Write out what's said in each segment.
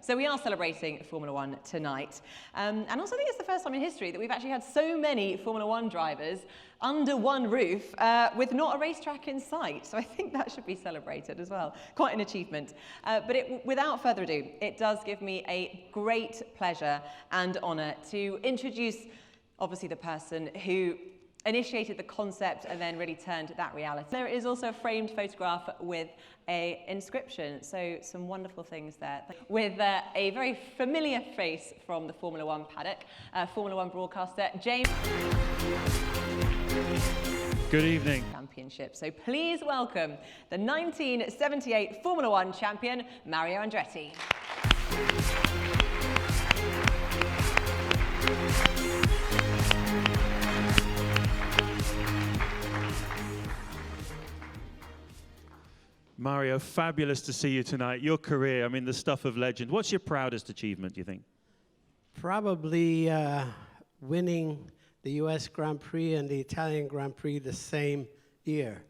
So we are celebrating Formula One tonight. And also I think it's the first time in history that we've actually had so many Formula One drivers under one roof with not a racetrack in sight. So I think that should be celebrated as well. Quite an achievement. Without further ado, it does give me a great pleasure and honour to introduce obviously the person who initiated the concept and then really turned that reality. There is also a framed photograph with an inscription, so some wonderful things there. With a very familiar face from the Formula One paddock, Formula One broadcaster James. Good evening. Championship. So please welcome the 1978 Formula One champion, Mario Andretti. Mario, fabulous to see you tonight. Your career, I mean, the stuff of legend. What's your proudest achievement, do you think? Probably winning the US Grand Prix and the Italian Grand Prix the same year.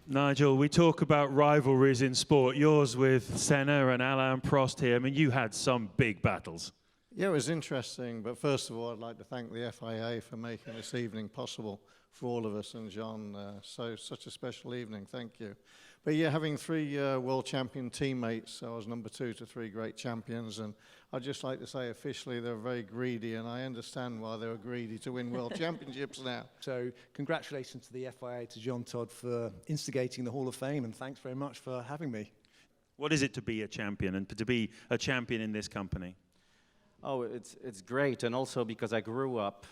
Nigel, we talk about rivalries in sport. Yours with Senna and Alain Prost here. I mean, you had some big battles. Yeah, it was interesting, but first of all, I'd like to thank the FIA for making this evening possible for all of us, and John, such a special evening, thank you. But yeah, having three world champion teammates, I was number 2 to 3 great champions, and I'd just like to say officially they're very greedy, and I understand why they were greedy to win world championships now. So congratulations to the FIA, to John Todd for instigating the Hall of Fame, and thanks very much for having me. What is it to be a champion and to be a champion in this company? Oh, it's great, and also because I grew up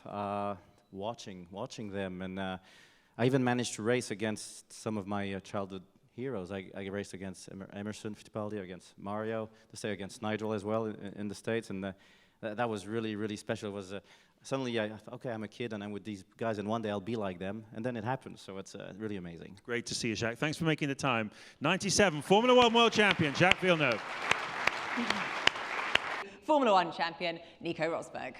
watching them, and I even managed to race against some of my childhood heroes. I raced against Emerson Fittipaldi, against Mario, to say against Nigel as well in the States, and that was really, really special. It was suddenly I thought, okay, I'm a kid and I'm with these guys, and one day I'll be like them, and then it happened. So it's really amazing. Great to see you, Jacques. Thanks for making the time. 97 Formula One world champion Jacques Villeneuve. Formula One champion, Nico Rosberg.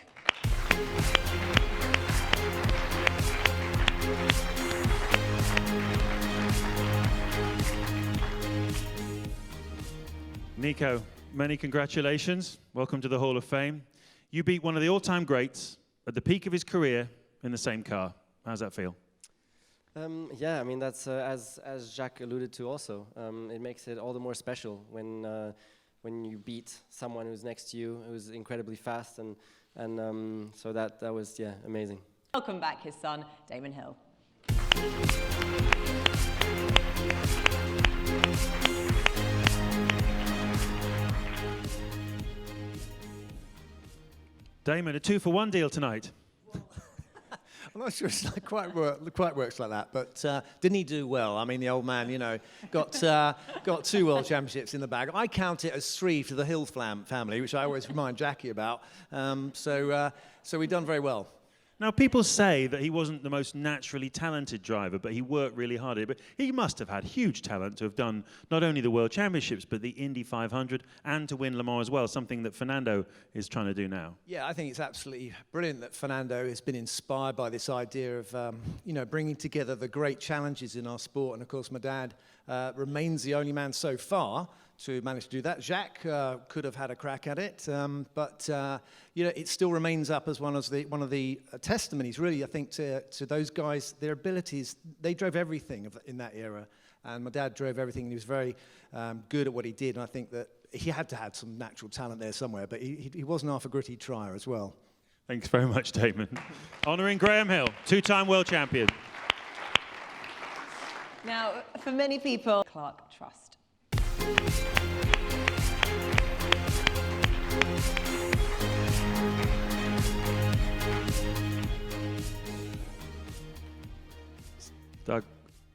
Nico, many congratulations. Welcome to the Hall of Fame. You beat one of the all-time greats at the peak of his career in the same car. How's that feel? Yeah, I mean, that's as Jacques alluded to also. It makes it all the more special when you beat someone who's next to you, who's incredibly fast, and so that was, yeah, amazing. Welcome back his son, Damon Hill. Damon, a 2-for-1 deal tonight. I'm not sure it's not quite works like that, but didn't he do well? I mean, the old man, you know, got 2 world championships in the bag. I count it as 3 for the Hill family, which I always remind Jackie about. So we've done very well. Now, people say that he wasn't the most naturally talented driver, but he worked really hard at it. But he must have had huge talent to have done not only the World Championships, but the Indy 500 and to win Le Mans as well, something that Fernando is trying to do now. Yeah, I think it's absolutely brilliant that Fernando has been inspired by this idea of, you know, bringing together the great challenges in our sport. And of course, my dad remains the only man so far to manage to do that. Jacques could have had a crack at it, but you know, it still remains up as one of the testimonies, really, I think, to those guys. Their abilities, they drove everything in that era, and my dad drove everything. And he was very good at what he did, and I think that he had to have some natural talent there somewhere, but he wasn't half a gritty trier as well. Thanks very much, Damon. Honouring Graham Hill, 2-time world champion. Now, for many people, Clark Trust. Doug,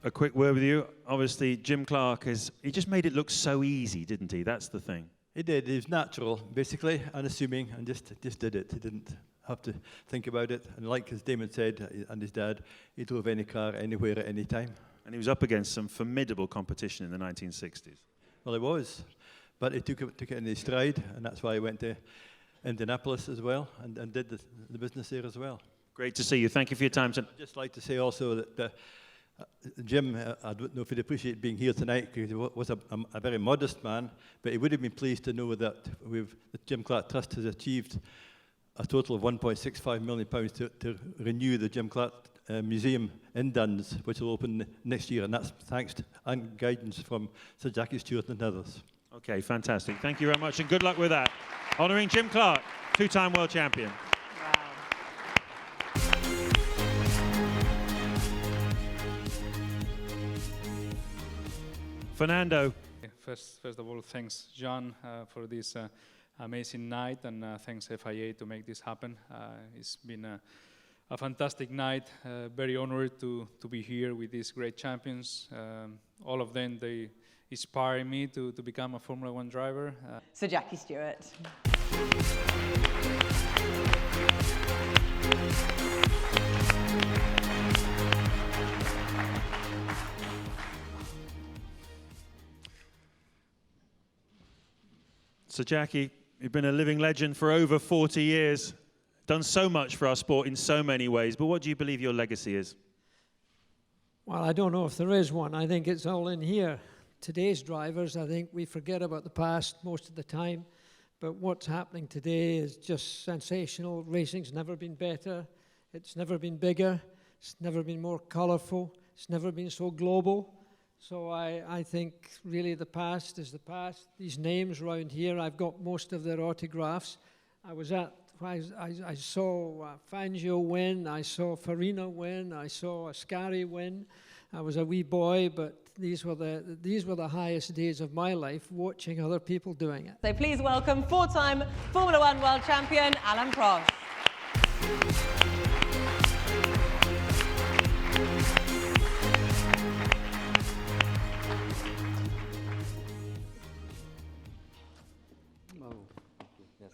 a quick word with you. Obviously, Jim Clark he just made it look so easy, didn't he? That's the thing. He did. It was natural, basically, unassuming, and just did it. He didn't have to think about it. And like as Damon said, and his dad, he drove any car, anywhere, at any time. And he was up against some formidable competition in the 1960s. Well, he was, but he took it in his stride, and that's why he went to Indianapolis as well, and did the business there as well. Great to see you. Thank you for your time tonight. I'd just like to say also that Jim, I don't know if he'd appreciate being here tonight because he was a very modest man, but he would have been pleased to know that the Jim Clark Trust has achieved a total of £1.65 million to renew the Jim Clark Museum in Duns, which will open next year, and that's thanks to and guidance from Sir Jackie Stewart and others. Okay, fantastic. Thank you very much, and good luck with that. Honouring Jim Clark, two-time world champion. Fernando. First of all, thanks, John, for this amazing night, and thanks FIA to make this happen. It's been a fantastic night. Very honored to be here with these great champions. All of them, they inspire me to become a Formula One driver. Sir Jackie Stewart. So Jackie, you've been a living legend for over 40 years, done so much for our sport in so many ways, but what do you believe your legacy is? Well, I don't know if there is one. I think it's all in here. Today's drivers, I think we forget about the past most of the time, but what's happening today is just sensational. Racing's never been better. It's never been bigger. It's never been more colourful. It's never been so global. So I think really the past is the past. These names around here, I've got most of their autographs. I saw Fangio win, I saw Farina win, I saw Ascari win. I was a wee boy, but these were the highest days of my life, watching other people doing it. So please welcome four-time Formula One world champion, Alain Prost.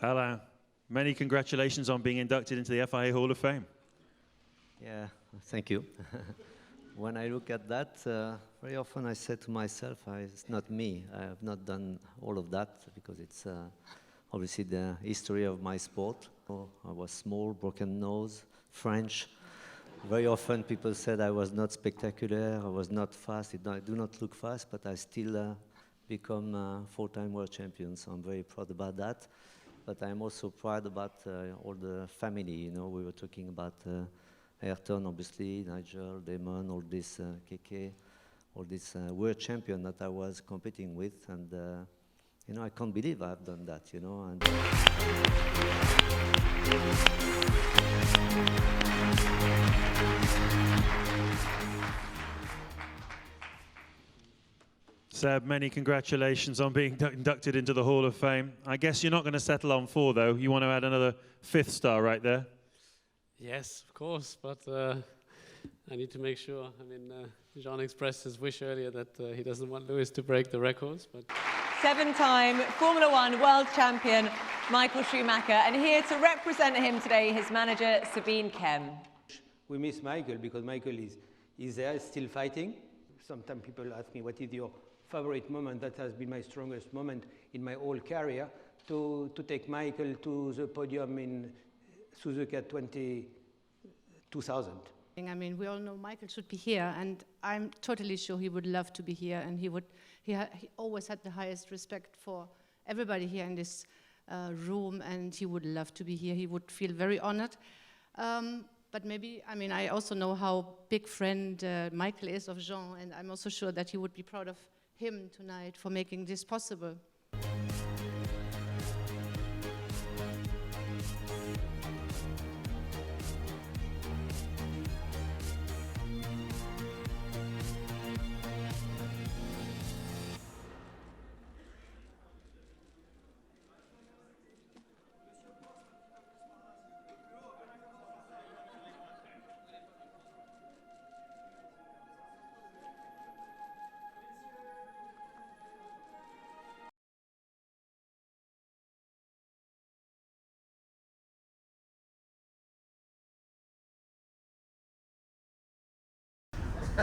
Alain, many congratulations on being inducted into the FIA Hall of Fame. Yeah, thank you. When I look at that, very often I say to myself, it's not me. I have not done all of that because it's obviously the history of my sport. I was small, broken nose, French. Very often people said I was not spectacular, I was not fast. I do not look fast, but I still become four-time world champion, so I'm very proud about that. But I'm also proud about all the family, you know. We were talking about Ayrton, obviously, Nigel, Damon, all this KK, all this world champion that I was competing with. And, you know, I can't believe I've done that, you know. And Seb, many congratulations on being inducted into the Hall of Fame. I guess you're not going to settle on 4, though. You want to add another 5th star right there? Yes, of course, but I need to make sure. I mean, Jean expressed his wish earlier that he doesn't want Lewis to break the records, but... 7-time Formula One world champion, Michael Schumacher, and here to represent him today, his manager, Sabine Kem. We miss Michael because Michael is there, still fighting. Sometimes people ask me, what is your favorite moment? That has been my strongest moment in my whole career, to take Michael to the podium in Suzuka 2000. I mean, we all know Michael should be here, and I'm totally sure he would love to be here, and he always had the highest respect for everybody here in this room, and he would love to be here. He would feel very honored. But maybe, I mean, I also know how big friend Michael is of Jean, and I'm also sure that he would be proud of him tonight for making this possible.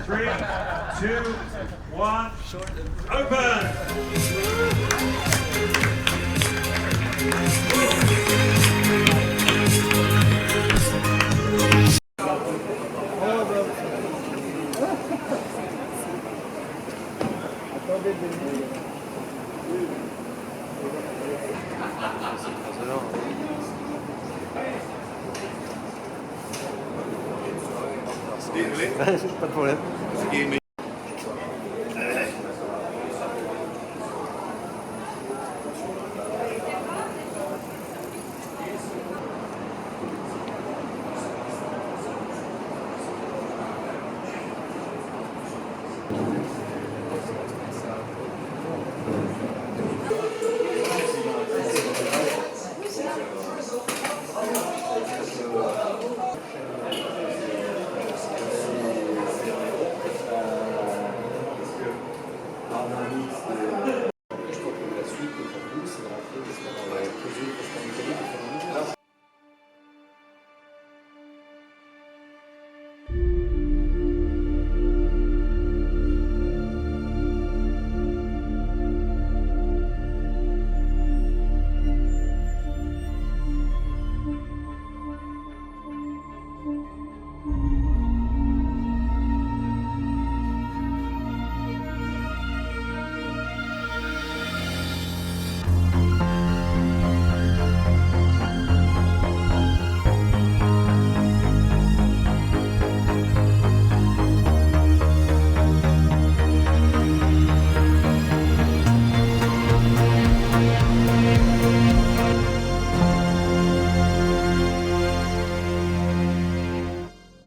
Three, 2, 1, open! Pas de problème. Merci.